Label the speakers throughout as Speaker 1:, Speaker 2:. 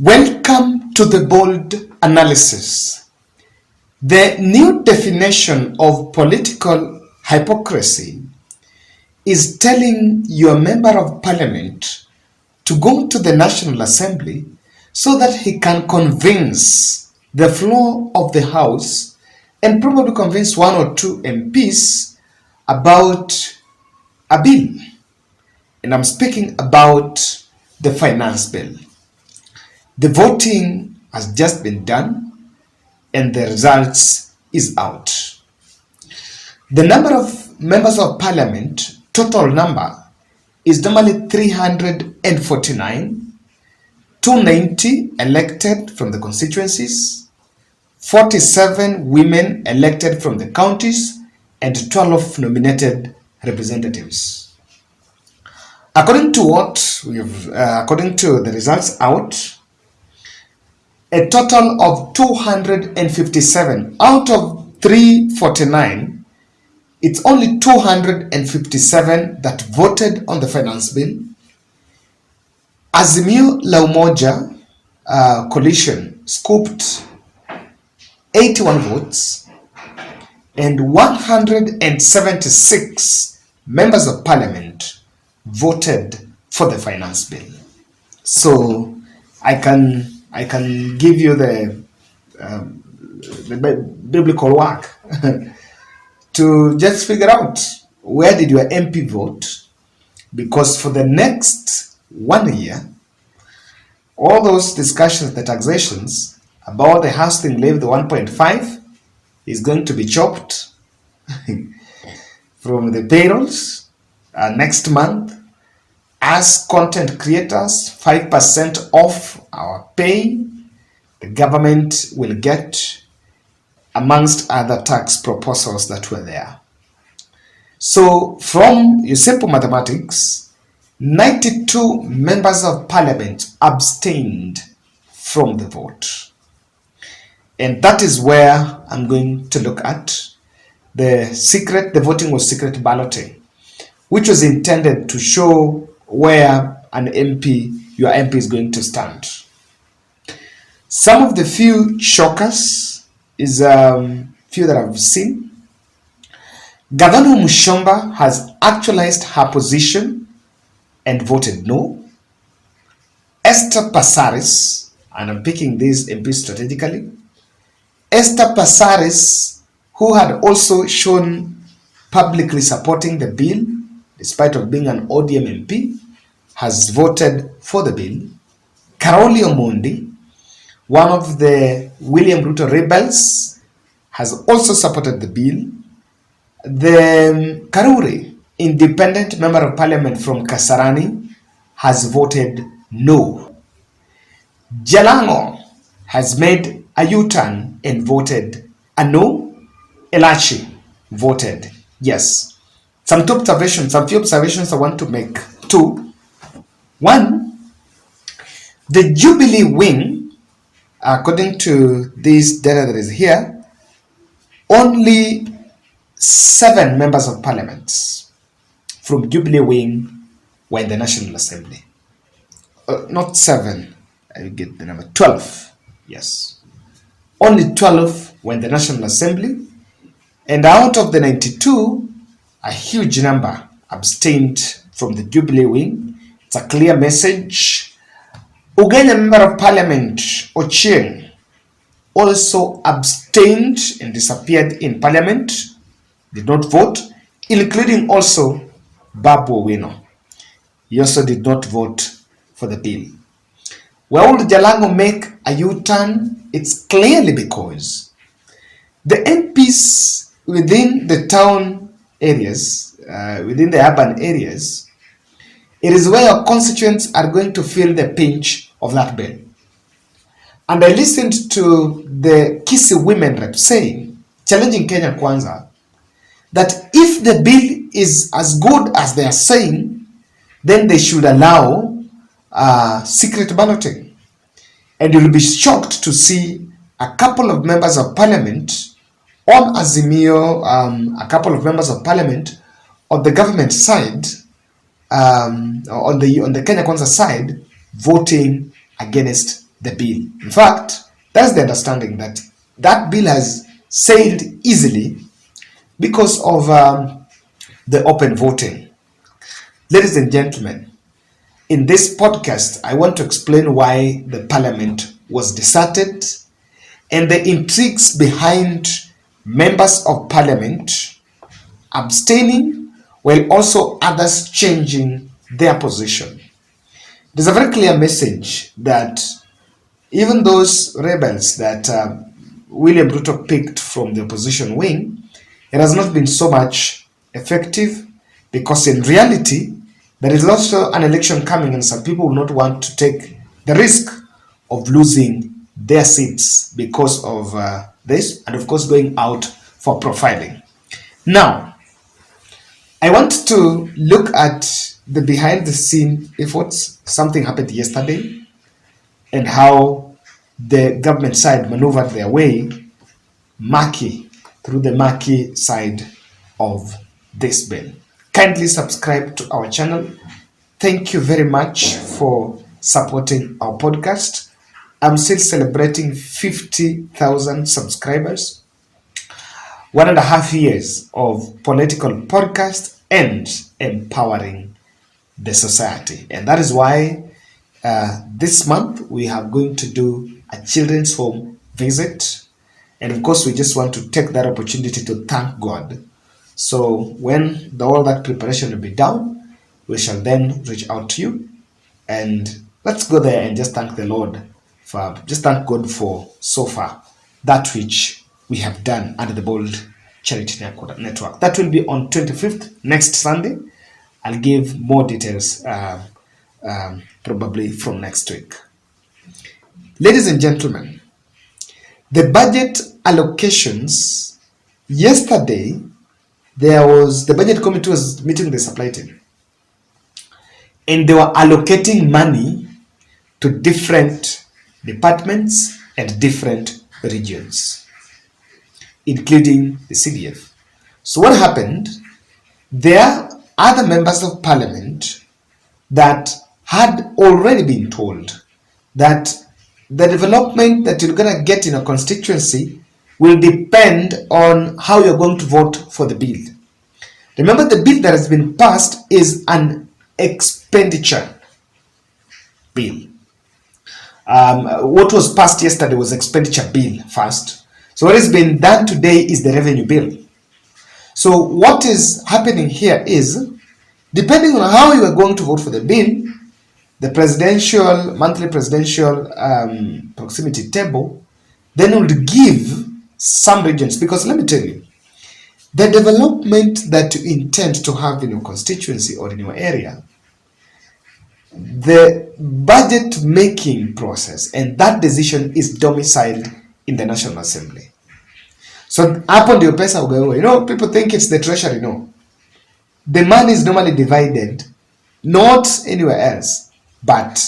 Speaker 1: Welcome to the bold analysis. The new definition of political hypocrisy is telling your member of parliament to go to the National Assembly so that he can convince the floor of the House and probably convince one or two MPs about a bill. And I'm speaking about the finance bill. The voting has just been done and the results is out. The number of members of parliament, total number, is normally 349, 290 elected from the constituencies, 47 women elected from the counties, and 12 nominated representatives. According to the results out, a total of 257 out of 349, it's only 257 that voted on the finance bill. Azimio la Umoja coalition scooped 81 votes, and 176 members of parliament voted for the finance bill. So I can give you the biblical work to just figure out where did your MP vote, because for the next 1 year, all those discussions, the taxations about the housing levy, the 1.5, is going to be chopped from the payrolls next month. As content creators, 5% off our pay, the government will get, amongst other tax proposals that were there. So from your simple mathematics, 92 members of parliament abstained from the vote. And that is where I'm going to look at the voting was secret balloting, which was intended to show where your MP is going to stand. Some of the few shockers is few that I've seen. Governor Mushomba has actualized her position and voted no. Esther Passaris, and I'm picking these MPs strategically, Esther Passaris, who had also shown publicly supporting the bill, despite of being an ODM MP, has voted for the bill. Karoli Omondi, one of the William Ruto rebels, has also supported the bill. The Karuri, independent member of parliament from Kasarani, has voted no. Jalan'go has made a U-turn and voted a no. Elachi voted yes. Some few observations I want to make. Two. One, the Jubilee wing, according to this data that is here, only 7 members of parliament from Jubilee wing were in the National Assembly. Not 7, I get the number, 12, yes. Only 12 were in the National Assembly, and out of the 92, a huge number abstained from the Jubilee wing. It's a clear message. Uganda Member of Parliament Ochieng also abstained and disappeared in Parliament, did not vote, including also Babu Owino. He also did not vote for the bill. Where will Jalan'go make a U-turn? It's clearly because the MPs within the town areas, within the urban areas, it is where your constituents are going to feel the pinch of that bill. And I listened to the Kisi women rep saying, challenging Kenya Kwanza, that if the bill is as good as they are saying, then they should allow secret balloting. And you'll be shocked to see a couple of members of parliament on Azimio, a couple of members of parliament on the government side, on the Kenya Kwanza side, voting against the bill. In fact, that's the understanding that that bill has sailed easily because of the open voting. Ladies and gentlemen, in this podcast, I want to explain why the parliament was deserted and the intrigues behind members of parliament abstaining while also others changing their position. There's a very clear message that even those rebels that William Ruto picked from the opposition wing, it has not been so much effective because in reality, there is also an election coming and some people will not want to take the risk of losing their seats because of this, and of course going out for profiling. Now, I want to look at the behind the scene efforts. Something happened yesterday and how the government side maneuvered their way through the murky side of this bill. Kindly subscribe to our channel. Thank you very much for supporting our podcast. I'm still celebrating 50,000 subscribers. 1.5 years of political podcast and empowering the society. And that is why this month we are going to do a children's home visit. And of course, we just want to take that opportunity to thank God. So when all that preparation will be done, we shall then reach out to you. And let's go there and just thank the Lord thank God for so far that which we have done under the Bold Charity Network. That will be on 25th, next Sunday. I'll give more details probably from next week. Ladies and gentlemen, the budget allocations yesterday, the budget committee was meeting the supply team, and they were allocating money to different departments and different regions, including the CDF. So what happened? There are the members of parliament that had already been told that the development that you're going to get in a constituency will depend on how you're going to vote for the bill. Remember, the bill that has been passed is an expenditure bill. What was passed yesterday was expenditure bill first. So what has been done today is the revenue bill. So what is happening here is, depending on how you are going to vote for the bill, the monthly presidential proximity table then would give some regions, because let me tell you, the development that you intend to have in your constituency or in your area, the budget making process and that decision is domiciled in the National Assembly. So hapo ndio pesa ugawe. People think it's the treasury. No. The money is normally divided not anywhere else but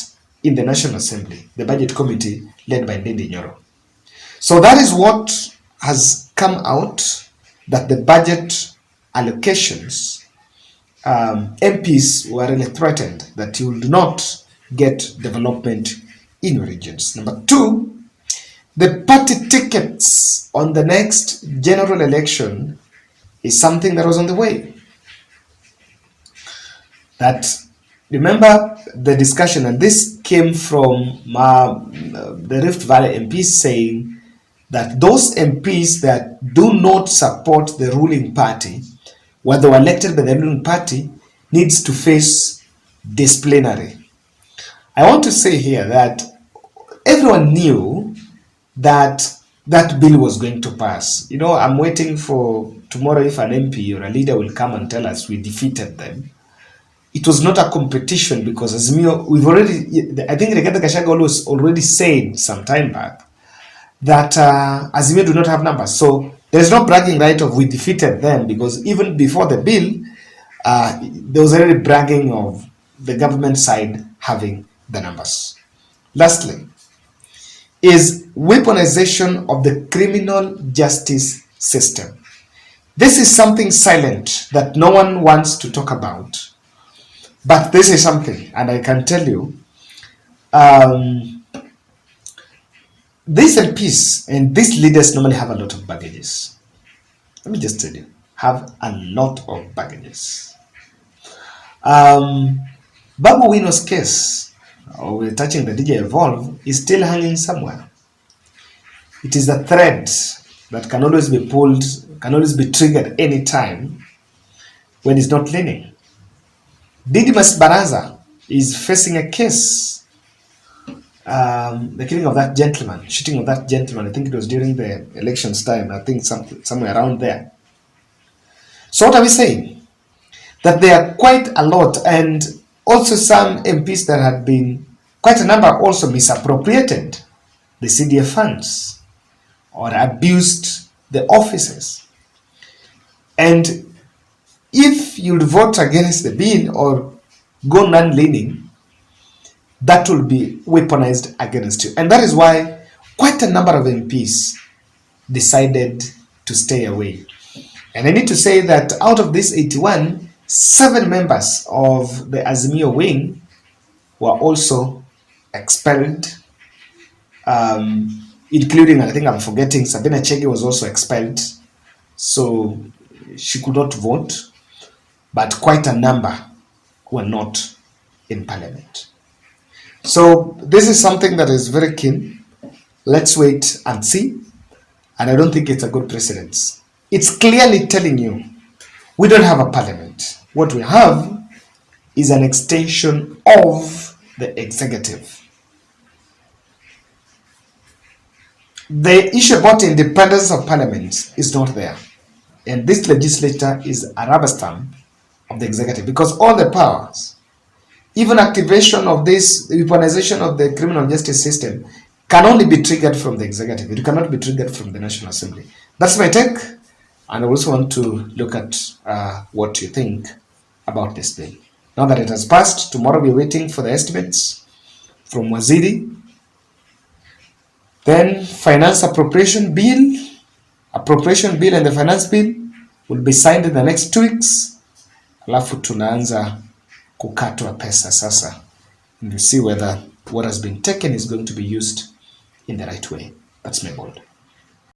Speaker 1: in the National Assembly, the budget committee led by Ndindi Nyoro. So that is what has come out, that the budget allocations, MPs were really threatened that you will not get development in your regions. Number two, the party tickets on the next general election is something that was on the way. That, remember the discussion, and this came from the Rift Valley MPs saying that those MPs that do not support the ruling party, when they were elected by the ruling party, needs to face disciplinary. I want to say here that everyone knew that that bill was going to pass. I'm waiting for tomorrow if an MP or a leader will come and tell us we defeated them. It was not a competition, because Azimio, I think Rigathi Gachagua was already said some time back that Azimio do not have numbers. So there's no bragging right of we defeated them, because even before the bill, there was already bragging of the government side having the numbers. Lastly, is weaponization of the criminal justice system. This is something silent that no one wants to talk about. But this is something, and I can tell you, these MPs and these leaders normally have a lot of baggages. Let me just tell you, have a lot of baggages. Babu Owino's case, we're touching the DJ Evolve, is still hanging somewhere. It is a thread that can always be pulled, can always be triggered anytime when it's not leaning. Didmus Baraza is facing a case. The killing of that gentleman, shooting of that gentleman, I think it was during the elections time, I think somewhere around there. So what are we saying? That there are quite a lot, and also some MPs that had been, quite a number also misappropriated the CDF funds or abused the offices. And if you vote against the bill or go non-leaning, that will be weaponized against you. And that is why quite a number of MPs decided to stay away. And I need to say that out of this 81, 7 members of the Azimio wing were also expelled, including, I think I'm forgetting, Sabina Chege was also expelled, so she could not vote, but quite a number were not in parliament. So this is something that is very keen. Let's wait and see. And I don't think it's a good precedent. It's clearly telling you we don't have a parliament. What we have is an extension of the executive. The issue about independence of parliament is not there. And this legislature is a rubber stamp of the executive, because all the powers, even activation of this, the weaponization of the criminal justice system, can only be triggered from the executive. It cannot be triggered from the National Assembly. That's my take. And I also want to look at what you think about this bill. Now that it has passed, tomorrow we're waiting for the estimates from Waziri. Then finance appropriation bill and the finance bill will be signed in the next 2 weeks. Alafu tunaanza kukatwa pesa sasa. And you see whether what has been taken is going to be used in the right way. That's my bold.